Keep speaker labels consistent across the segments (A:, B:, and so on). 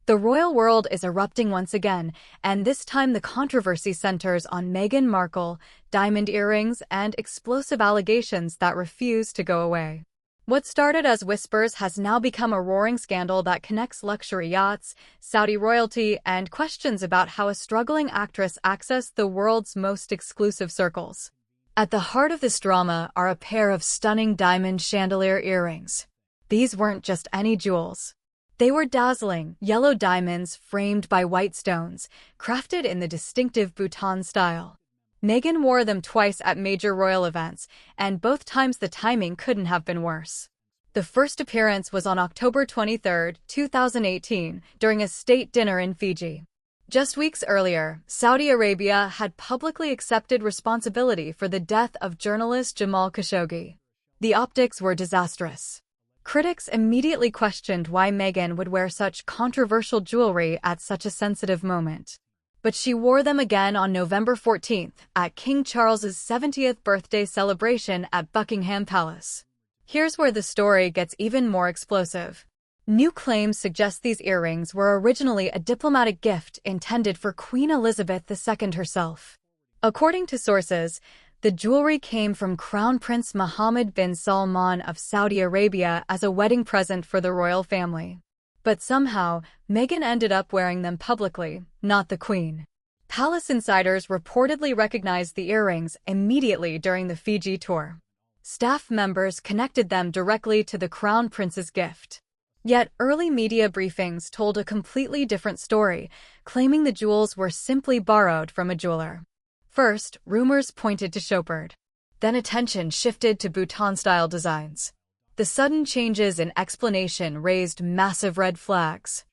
A: The royal world is erupting once again, and this time the controversy centers on Meghan Markle, diamond earrings, and explosive allegations that refuse to go away. What started as whispers has now become a roaring scandal that connects luxury yachts, Saudi royalty, and questions about how a struggling actress accessed the world's most exclusive circles. At the heart of this drama are a pair of stunning diamond chandelier earrings. These weren't just any jewels. They were dazzling, yellow diamonds framed by white stones, crafted in the distinctive Bhutan style. Meghan wore them twice at major royal events, and both times the timing couldn't have been worse. The first appearance was on October 23, 2018, during a state dinner in Fiji. Just weeks earlier, Saudi Arabia had publicly accepted responsibility for the death of journalist Jamal Khashoggi. The optics were disastrous. Critics immediately questioned why Meghan would wear such controversial jewelry at such a sensitive moment. But she wore them again on November 14th at King Charles's 70th birthday celebration at Buckingham Palace. Here's where the story gets even more explosive. New claims suggest these earrings were originally a diplomatic gift intended for Queen Elizabeth II herself. According to sources, the jewelry came from Crown Prince Mohammed bin Salman of Saudi Arabia as a wedding present for the royal family. But somehow, Meghan ended up wearing them publicly, not the Queen. Palace insiders reportedly recognized the earrings immediately during the Fiji tour. Staff members connected them directly to the Crown Prince's gift. Yet early media briefings told a completely different story, claiming the jewels were simply borrowed from a jeweler. First, rumors pointed to Chopard. Then attention shifted to Bhutan-style designs. The sudden changes in explanation raised massive red flags.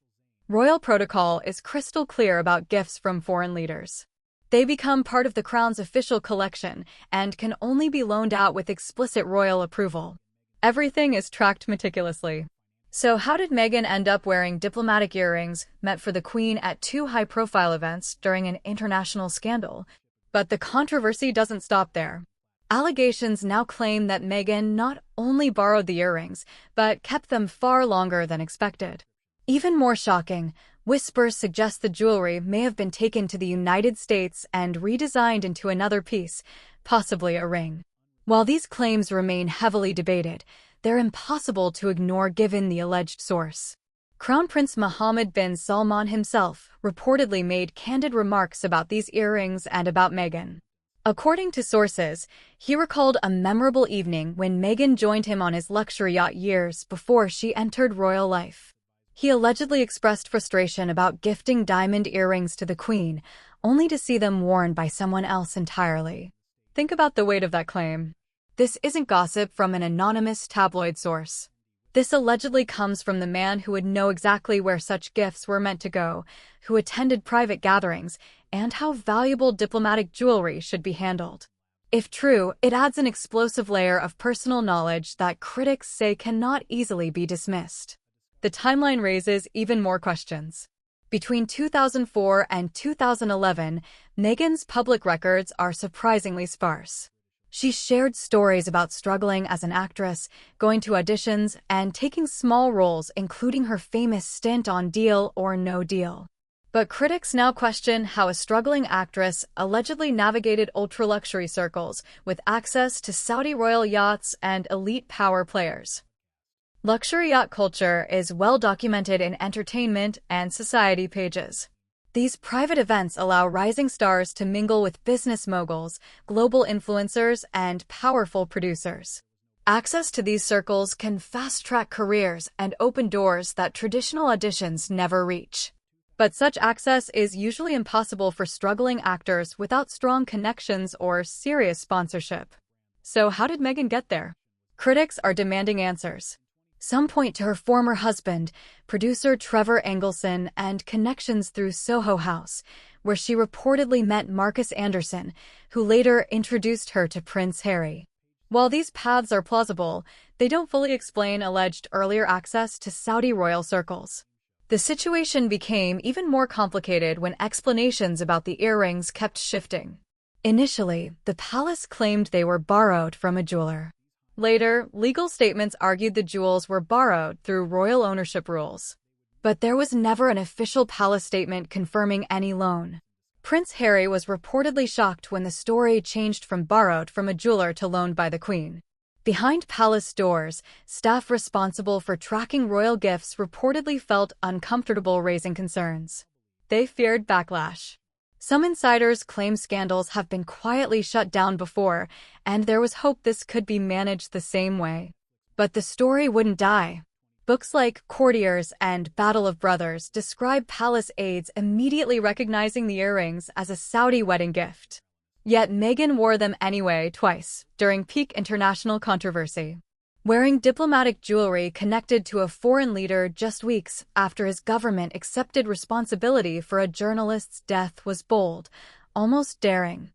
A: Royal protocol is crystal clear about gifts from foreign leaders. They become part of the Crown's official collection and can only be loaned out with explicit royal approval. Everything is tracked meticulously. So how did Meghan end up wearing diplomatic earrings meant for the Queen at two high-profile events during an international scandal? But the controversy doesn't stop there. Allegations now claim that Meghan not only borrowed the earrings, but kept them far longer than expected. Even more shocking, whispers suggest the jewelry may have been taken to the United States and redesigned into another piece, possibly a ring. While these claims remain heavily debated, they're impossible to ignore given the alleged source. Crown Prince Mohammed bin Salman himself reportedly made candid remarks about these earrings and about Meghan. According to sources, he recalled a memorable evening when Meghan joined him on his luxury yacht years before she entered royal life. He allegedly expressed frustration about gifting diamond earrings to the Queen, only to see them worn by someone else entirely. Think about the weight of that claim. This isn't gossip from an anonymous tabloid source. This allegedly comes from the man who would know exactly where such gifts were meant to go, who attended private gatherings, and how valuable diplomatic jewelry should be handled. If true, it adds an explosive layer of personal knowledge that critics say cannot easily be dismissed. The timeline raises even more questions. Between 2004 and 2011, Meghan's public records are surprisingly sparse. She shared stories about struggling as an actress, going to auditions, and taking small roles, including her famous stint on Deal or No Deal. But critics now question how a struggling actress allegedly navigated ultra-luxury circles with access to Saudi royal yachts and elite power players. Luxury yacht culture is well documented in entertainment and society pages. These private events allow rising stars to mingle with business moguls, global influencers, and powerful producers. Access to these circles can fast-track careers and open doors that traditional auditions never reach. But such access is usually impossible for struggling actors without strong connections or serious sponsorship. So how did Meghan get there? Critics are demanding answers. Some point to her former husband, producer Trevor Engelson, and connections through Soho House, where she reportedly met Marcus Anderson, who later introduced her to Prince Harry. While these paths are plausible, they don't fully explain alleged earlier access to Saudi royal circles. The situation became even more complicated when explanations about the earrings kept shifting. Initially, the palace claimed they were borrowed from a jeweler. Later, legal statements argued the jewels were borrowed through royal ownership rules. But there was never an official palace statement confirming any loan. Prince Harry was reportedly shocked when the story changed from borrowed from a jeweler to loaned by the Queen. Behind palace doors, staff responsible for tracking royal gifts reportedly felt uncomfortable raising concerns. They feared backlash. Some insiders claim scandals have been quietly shut down before, and there was hope this could be managed the same way. But the story wouldn't die. Books like Courtiers and Battle of Brothers describe palace aides immediately recognizing the earrings as a Saudi wedding gift. Yet Meghan wore them anyway twice, during peak international controversy. Wearing diplomatic jewelry connected to a foreign leader just weeks after his government accepted responsibility for a journalist's death was bold, almost daring.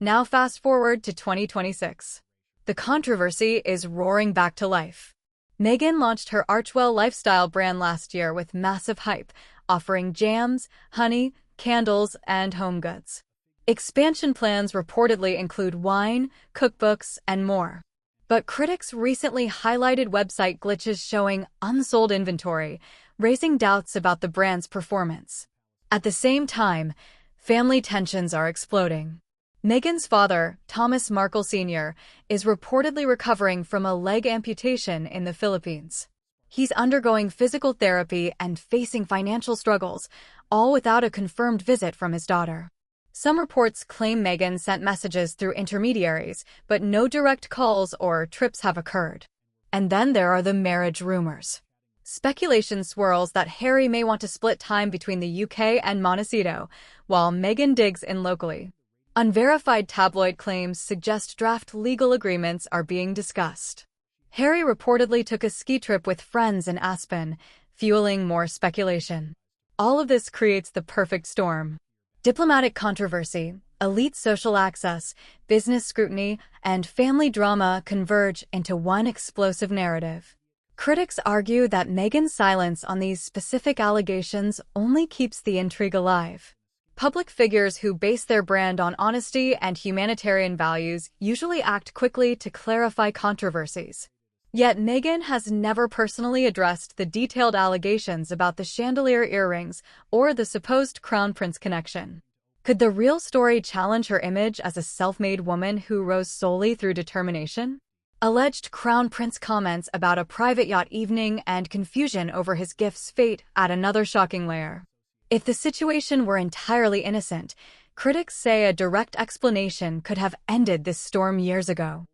A: Now fast forward to 2026. The controversy is roaring back to life. Meghan launched her Archwell lifestyle brand last year with massive hype, offering jams, honey, candles, and home goods. Expansion plans reportedly include wine, cookbooks, and more. But critics recently highlighted website glitches showing unsold inventory, raising doubts about the brand's performance. At the same time, family tensions are exploding. Meghan's father, Thomas Markle Sr., is reportedly recovering from a leg amputation in the Philippines. He's undergoing physical therapy and facing financial struggles, all without a confirmed visit from his daughter. Some reports claim Meghan sent messages through intermediaries, but no direct calls or trips have occurred. And then there are the marriage rumors. Speculation swirls that Harry may want to split time between the UK and Montecito, while Meghan digs in locally. Unverified tabloid claims suggest draft legal agreements are being discussed. Harry reportedly took a ski trip with friends in Aspen, fueling more speculation. All of this creates the perfect storm. Diplomatic controversy, elite social access, business scrutiny, and family drama converge into one explosive narrative. Critics argue that Meghan's silence on these specific allegations only keeps the intrigue alive. Public figures who base their brand on honesty and humanitarian values usually act quickly to clarify controversies. Yet Meghan has never personally addressed the detailed allegations about the chandelier earrings or the supposed crown prince connection. Could the real story challenge her image as a self-made woman who rose solely through determination? Alleged crown prince comments about a private yacht evening and confusion over his gift's fate add another shocking layer. If the situation were entirely innocent, critics say a direct explanation could have ended this storm years ago.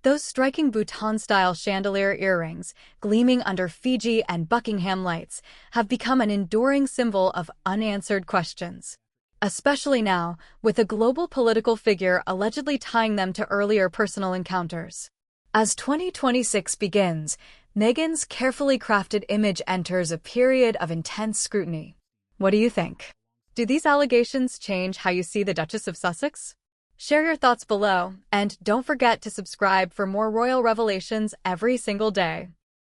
A: Those striking Bhutan-style chandelier earrings, gleaming under Fiji and Buckingham lights, have become an enduring symbol of unanswered questions. Especially now, with a global political figure allegedly tying them to earlier personal encounters. As 2026 begins, Meghan's carefully crafted image enters a period of intense scrutiny. What do you think? Do these allegations change how you see the Duchess of Sussex? Share your thoughts below, and don't forget to subscribe for more royal revelations every single day.